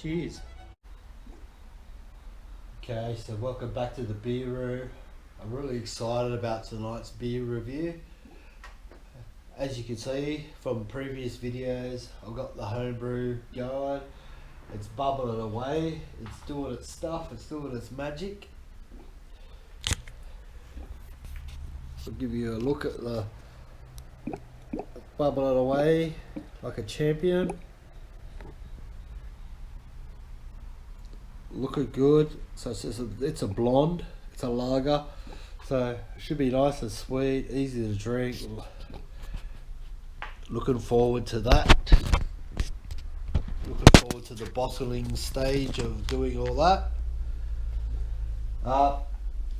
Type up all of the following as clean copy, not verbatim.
Cheers. Okay, so welcome back to the beer room. I'm really excited about tonight's beer review. As you can see from previous videos, I've got the homebrew going. It's bubbling away, it's doing its stuff, it's doing its magic. I'll give you a look at the bubbling away like a champion. Looking good. So it's a blonde, it's a lager, so it should be nice and sweet, easy to drink. Looking forward to that. Looking forward to the bottling stage of doing all that.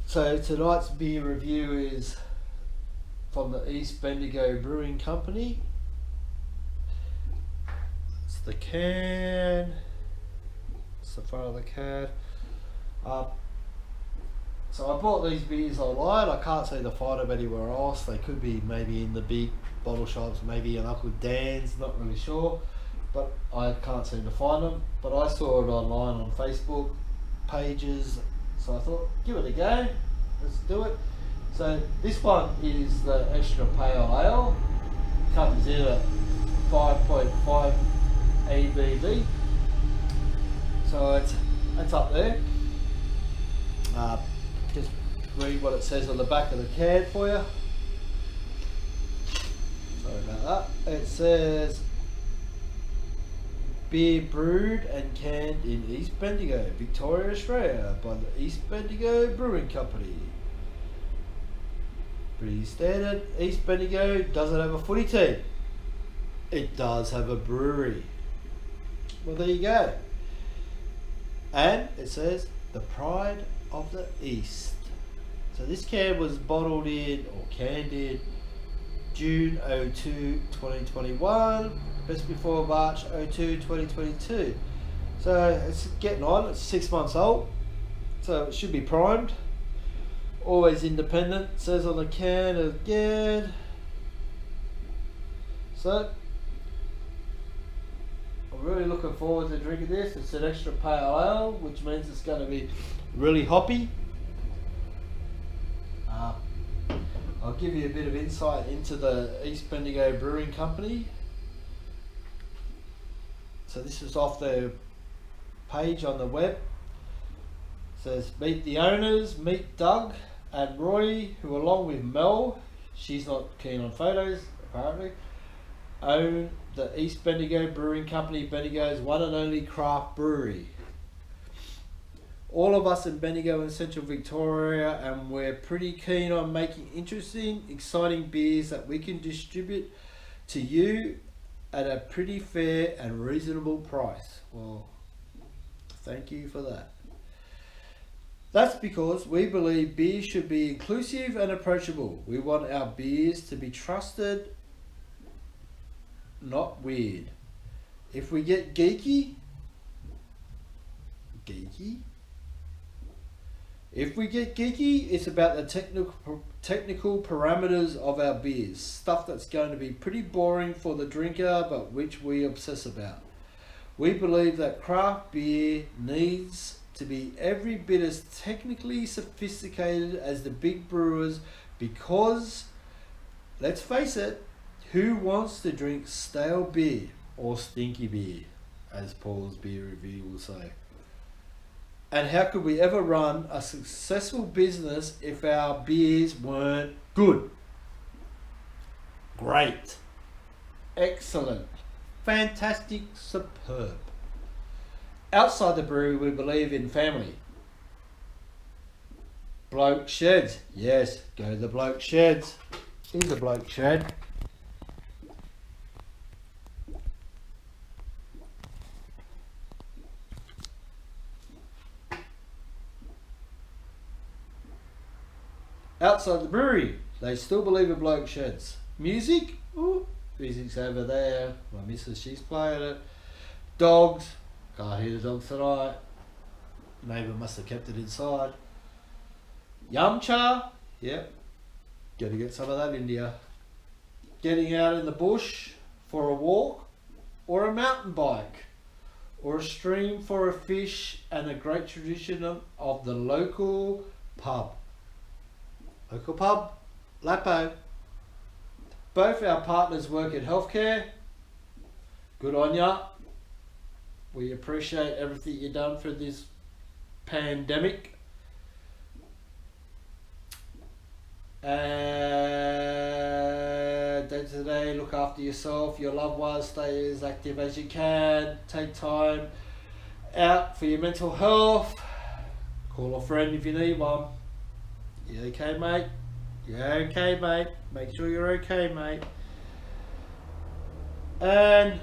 So tonight's beer review is from the East Bendigo Brewing Company. It's the can. It's the front of the can. So I bought these beers online. I can't seem to find them anywhere else. They could be maybe in the big bottle shops, maybe in Uncle Dan's, not really sure. But I can't seem to find them. But I saw it online on Facebook pages. So I thought, give it a go. Let's do it. So this one is the Extra Pale Ale. Comes in at 5.5 ABV. So it's up there. Just read what it says on the back of the can for you. Sorry about that. It says beer brewed and canned in East Bendigo, Victoria, Australia by the East Bendigo Brewing Company. Pretty standard. East Bendigo doesn't have a footy team. It does have a brewery. Well, there you go. And it says the pride of the East. So this can was bottled in or canned in June 02 2021, best before March 02 2022. So it's getting on, it's 6 months old, so it should be primed. Always independent, says on the can again. So I'm really looking forward to drinking this. It's an extra pale ale, which means it's going to be really hoppy. I'll give you a bit of insight into the East Bendigo Brewing Company. So this is off their page on the web. It says, meet the owners, meet Doug and Roy, who along with Mel, she's not keen on photos apparently, own the East Bendigo Brewing Company, Bendigo's one and only craft brewery. All of us in Bendigo and Central Victoria, and we're pretty keen on making interesting, exciting beers that we can distribute to you at a pretty fair and reasonable price. Well, thank you for that. That's because we believe beers should be inclusive and approachable. We want our beers to be trusted, not weird. If we get geeky, it's about the technical parameters of our beers. Stuff that's going to be pretty boring for the drinker, but which we obsess about. We believe that craft beer needs to be every bit as technically sophisticated as the big brewers, because, let's face it, who wants to drink stale beer or stinky beer, as Paul's beer review will say? And how could we ever run a successful business if our beers weren't good? Great. Excellent. Fantastic. Superb. Outside the brewery, we believe in family. Bloke sheds. Yes, go to the bloke sheds. Here's a bloke shed. Outside the brewery, they still believe in bloke sheds. Music? Ooh, music's over there. My missus, she's playing it. Dogs. Can't hear the dogs tonight. Neighbour must have kept it inside. Yum cha. Yep. Gotta get some of that in you. Getting out in the bush for a walk or a mountain bike. or a stream for a fish, and a great tradition of the local pub. Local pub, Lapo. Both our partners work in healthcare. Good on ya. We appreciate everything you've done for this pandemic. And day to day, look after yourself, your loved ones, stay as active as you can, take time out for your mental health, call a friend if you need one. You okay, mate? You're okay, mate. Make sure you're okay, mate. And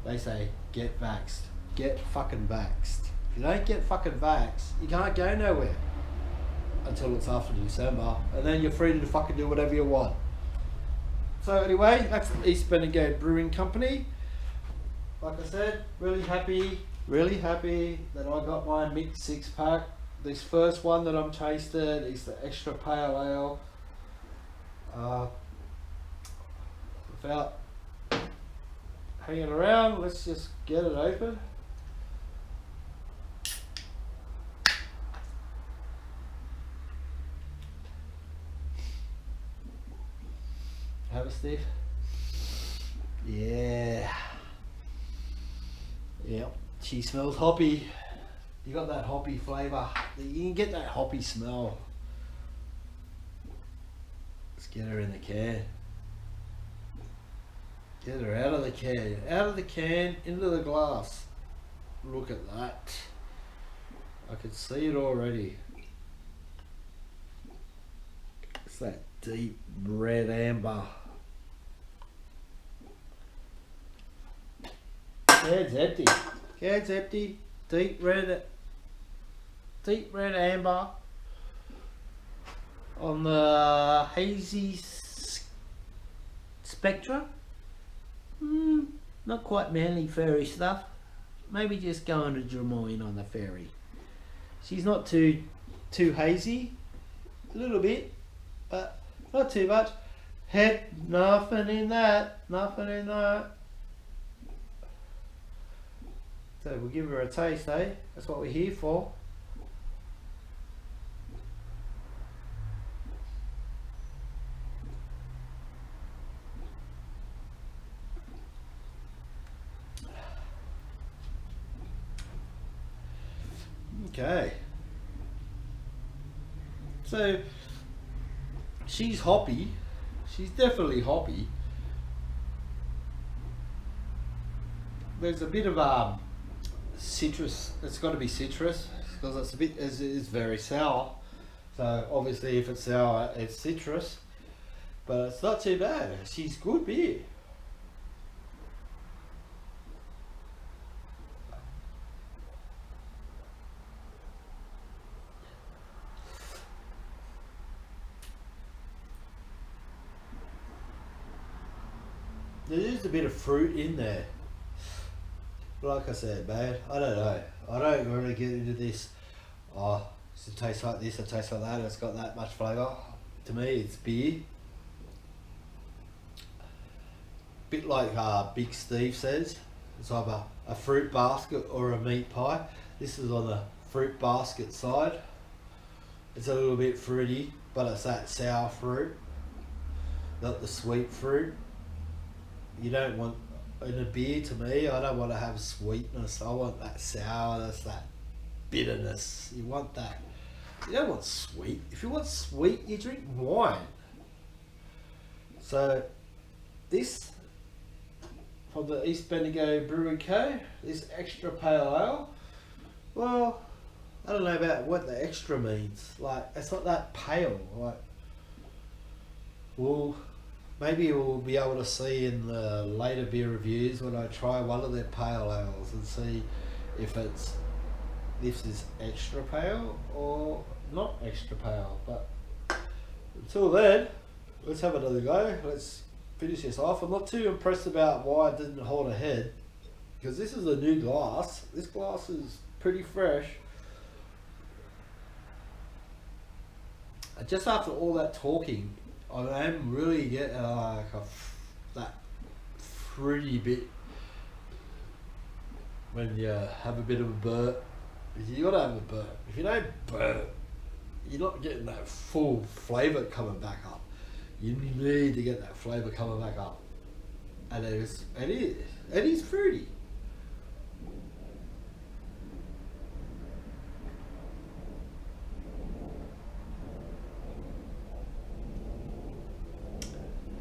they say, get vaxxed. Get fucking vaxxed. If you don't get fucking vaxxed, you can't go nowhere until it's after December, and then you're free to fucking do whatever you want. So anyway, that's the East Bendigo Brewing Company. Like I said, really happy that I got my mixed 6-pack. This first one that I'm tasted is the Extra Pale Ale. Without hanging around, let's just get it open. Have a sniff. Yeah. Yep. She smells hoppy. You got that hoppy flavour. You can get that hoppy smell. Let's get her in the can. Get her out of the can. Out of the can, into the glass. Look at that. I can see it already. It's that deep red amber. Can's empty. Can's empty. Deep red amber on the hazy spectra. Not quite manly fairy stuff. Maybe just going to Drummoyne on the ferry. She's not too hazy. A little bit, but not too much. Head, nothing in that. Nothing in that. So we'll give her a taste, eh? That's what we're here for. Okay. So she's hoppy. She's definitely hoppy. There's a bit of citrus. It's got to be citrus because it's very sour. So obviously if it's sour, it's citrus, but it's not too bad. She's good beer. There is a bit of fruit in there. Like I said, man, I don't know. I don't really get into this. Oh, it tastes like this, it tastes like that. It's got that much flavour. To me, it's beer. Bit like Big Steve says. It's either a fruit basket or a meat pie. This is on the fruit basket side. It's a little bit fruity, but it's that sour fruit, not the sweet fruit. You don't want, in a beer, to me, I don't want to have sweetness. I want that sourness, that bitterness. You want that. You don't want sweet. If you want sweet, you drink wine. So this from the East Bendigo Brewery Co. This Extra Pale Ale. Well, I don't know about what the extra means. Like, it's not that pale. Like, well, maybe we'll be able to see in the later beer reviews when I try one of their pale ales and see if this is extra pale or not extra pale. But until then, let's have another go. Let's finish this off. I'm not too impressed about why it didn't hold a head, because this is a new glass. This glass is pretty fresh. Just after all that talking, I am really getting like that fruity bit when you have a bit of a burp. You gotta have a burp. If you don't burp, you're not getting that full flavour coming back up. You need to get that flavour coming back up. And it is fruity.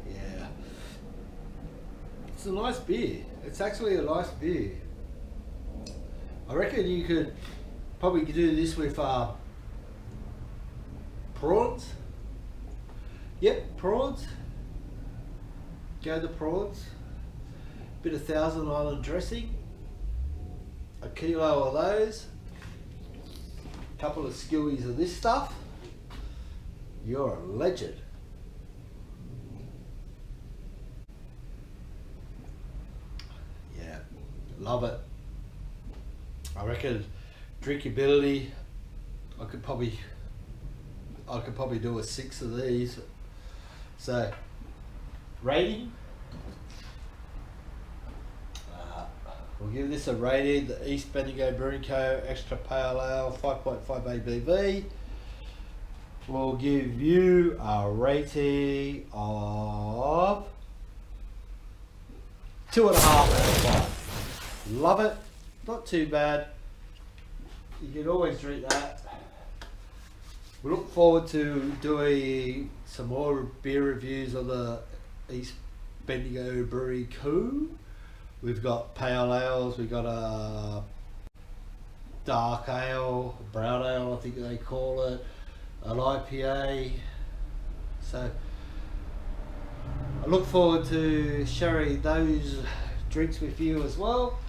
Yeah. It's a nice beer. It's actually a nice beer. I reckon you could probably do this with prawns. Yep, prawns. Go the prawns. Bit of Thousand Island dressing. A kilo of those. Couple of skillies of this stuff. You're a legend. Yeah, love it. I reckon drinkability, I could probably do a 6 of these. So rating, we'll give this a rating. The East Bendigo Brewing Co. Extra Pale Ale, 5.5 ABV. We'll give you a rating of 2.5 out of 5. Love it. Not too bad. You can always drink that. We look forward to doing some more beer reviews of the East Bendigo Brewery Co. We've got pale ales, we've got a dark ale, brown ale I think they call it, an IPA. So I look forward to sharing those drinks with you as well.